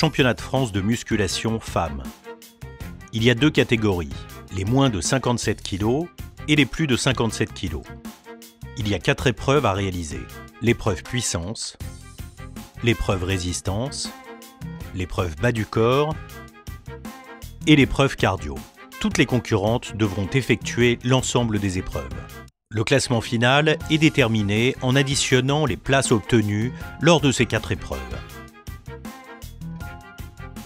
championnat de France de musculation femmes. Il y a deux catégories, les moins de 57 kg et les plus de 57 kg. Il y a 4 épreuves à réaliser. L'épreuve puissance, l'épreuve résistance, l'épreuve bas du corps et l'épreuve cardio. Toutes les concurrentes devront effectuer l'ensemble des épreuves. Le classement final est déterminé en additionnant les places obtenues lors de ces 4 épreuves.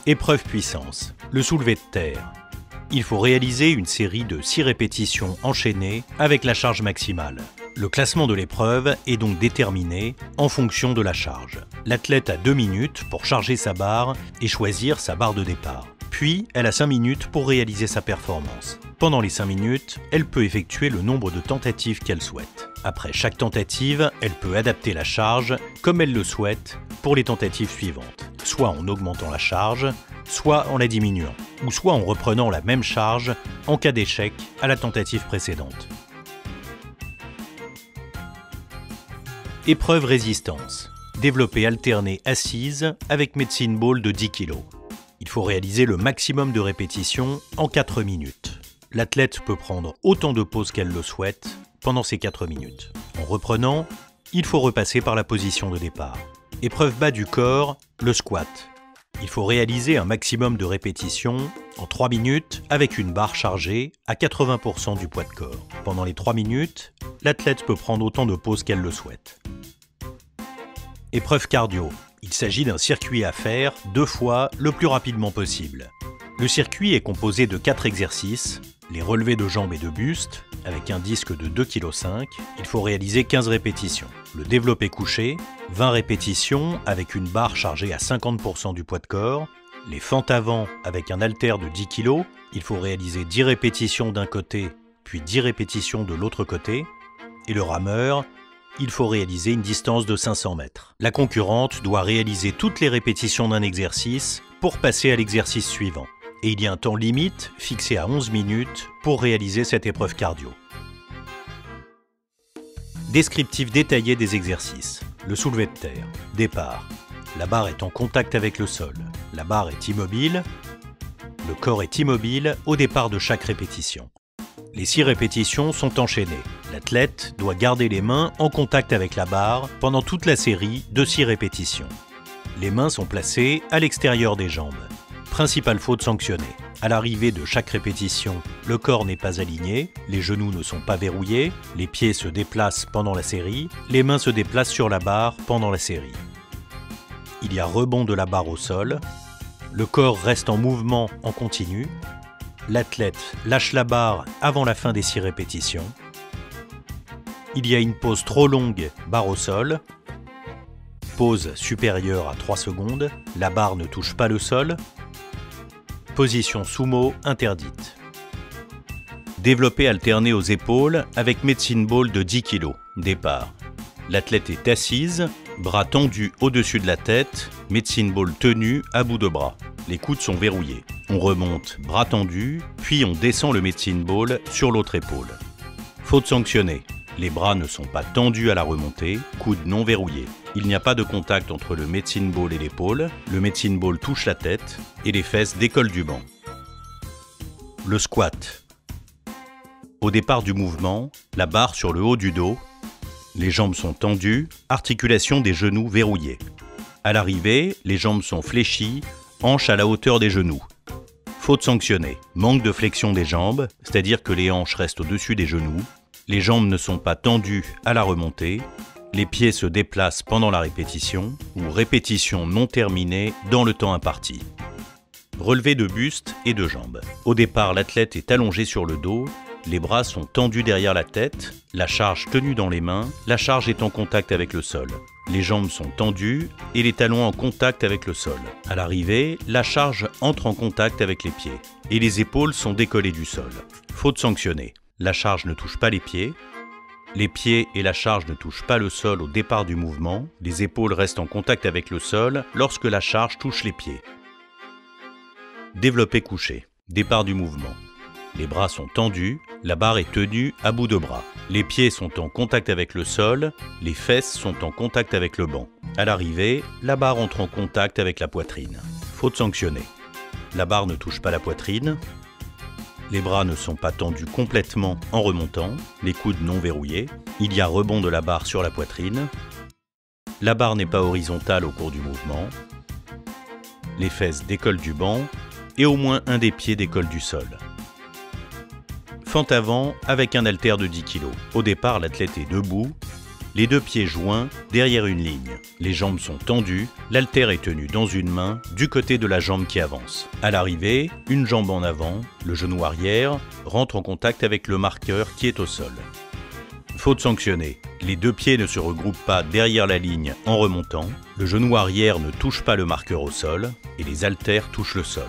Épreuve puissance, le soulevé de terre. Il faut réaliser une série de 6 répétitions enchaînées avec la charge maximale. Le classement de l'épreuve est donc déterminé en fonction de la charge. L'athlète a 2 minutes pour charger sa barre et choisir sa barre de départ. Puis, elle a 5 minutes pour réaliser sa performance. Pendant les 5 minutes, elle peut effectuer le nombre de tentatives qu'elle souhaite. Après chaque tentative, elle peut adapter la charge comme elle le souhaite pour les tentatives suivantes, soit en augmentant la charge, soit en la diminuant, ou soit en reprenant la même charge en cas d'échec à la tentative précédente. Épreuve résistance. Développé alterné assise avec medicine ball de 10 kg. Il faut réaliser le maximum de répétitions en 4 minutes. L'athlète peut prendre autant de pauses qu'elle le souhaite pendant ces 4 minutes. En reprenant, il faut repasser par la position de départ. Épreuve bas du corps, le squat. Il faut réaliser un maximum de répétitions en 3 minutes avec une barre chargée à 80% du poids de corps. Pendant les 3 minutes, l'athlète peut prendre autant de pauses qu'elle le souhaite. Épreuve cardio. Il s'agit d'un circuit à faire 2 fois le plus rapidement possible. Le circuit est composé de 4 exercices, les relevés de jambes et de buste, avec un disque de 2,5 kg, il faut réaliser 15 répétitions. Le développé couché, 20 répétitions avec une barre chargée à 50% du poids de corps. Les fentes avant avec un haltère de 10 kg, il faut réaliser 10 répétitions d'un côté, puis 10 répétitions de l'autre côté. Et le rameur, il faut réaliser une distance de 500 mètres. La concurrente doit réaliser toutes les répétitions d'un exercice pour passer à l'exercice suivant. Et il y a un temps limite fixé à 11 minutes pour réaliser cette épreuve cardio. Descriptif détaillé des exercices. Le soulevé de terre. Départ. La barre est en contact avec le sol. La barre est immobile. Le corps est immobile au départ de chaque répétition. Les 6 répétitions sont enchaînées. L'athlète doit garder les mains en contact avec la barre pendant toute la série de 6 répétitions. Les mains sont placées à l'extérieur des jambes. Principale faute sanctionnée. À l'arrivée de chaque répétition, le corps n'est pas aligné, les genoux ne sont pas verrouillés, les pieds se déplacent pendant la série, les mains se déplacent sur la barre pendant la série. Il y a rebond de la barre au sol, le corps reste en mouvement en continu, l'athlète lâche la barre avant la fin des 6 répétitions. Il y a une pause trop longue, barre au sol. Pause supérieure à 3 secondes, la barre ne touche pas le sol. Position sumo interdite. Développé alterné aux épaules avec medicine ball de 10 kg. Départ. L'athlète est assise, bras tendus au-dessus de la tête, medicine ball tenu à bout de bras. Les coudes sont verrouillés. On remonte, bras tendus, puis on descend le medicine ball sur l'autre épaule. Faute sanctionnée. Les bras ne sont pas tendus à la remontée, coudes non verrouillés. Il n'y a pas de contact entre le medicine ball et l'épaule, le medicine ball touche la tête et les fesses décollent du banc. Le squat. Au départ du mouvement, la barre sur le haut du dos, les jambes sont tendues, articulation des genoux verrouillées. À l'arrivée, les jambes sont fléchies, hanches à la hauteur des genoux. Faute sanctionnée. Manque de flexion des jambes, c'est-à-dire que les hanches restent au-dessus des genoux. Les jambes ne sont pas tendues à la remontée, les pieds se déplacent pendant la répétition ou répétition non terminée dans le temps imparti. Relevé de buste et de jambes. Au départ, l'athlète est allongé sur le dos, les bras sont tendus derrière la tête, la charge tenue dans les mains, la charge est en contact avec le sol. Les jambes sont tendues et les talons en contact avec le sol. À l'arrivée, la charge entre en contact avec les pieds et les épaules sont décollées du sol. Faute sanctionnée. La charge ne touche pas les pieds et la charge ne touchent pas le sol au départ du mouvement, les épaules restent en contact avec le sol lorsque la charge touche les pieds. Développé couché, départ du mouvement. Les bras sont tendus, la barre est tenue à bout de bras. Les pieds sont en contact avec le sol, les fesses sont en contact avec le banc. À l'arrivée, la barre entre en contact avec la poitrine. Faute sanctionnée. La barre ne touche pas la poitrine. Les bras ne sont pas tendus complètement en remontant, les coudes non verrouillés. Il y a rebond de la barre sur la poitrine. La barre n'est pas horizontale au cours du mouvement. Les fesses décollent du banc et au moins un des pieds décolle du sol. Fente avant avec un haltère de 10 kg. Au départ, l'athlète est debout, les deux pieds joints derrière une ligne. Les jambes sont tendues, l'haltère est tenu dans une main du côté de la jambe qui avance. À l'arrivée, une jambe en avant, le genou arrière rentre en contact avec le marqueur qui est au sol. Faute sanctionnée. Les deux pieds ne se regroupent pas derrière la ligne en remontant, le genou arrière ne touche pas le marqueur au sol et les haltères touchent le sol.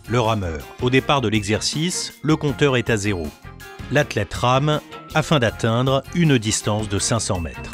Le rameur. Au départ de l'exercice, le compteur est à 0. L'athlète rame afin d'atteindre une distance de 500 mètres.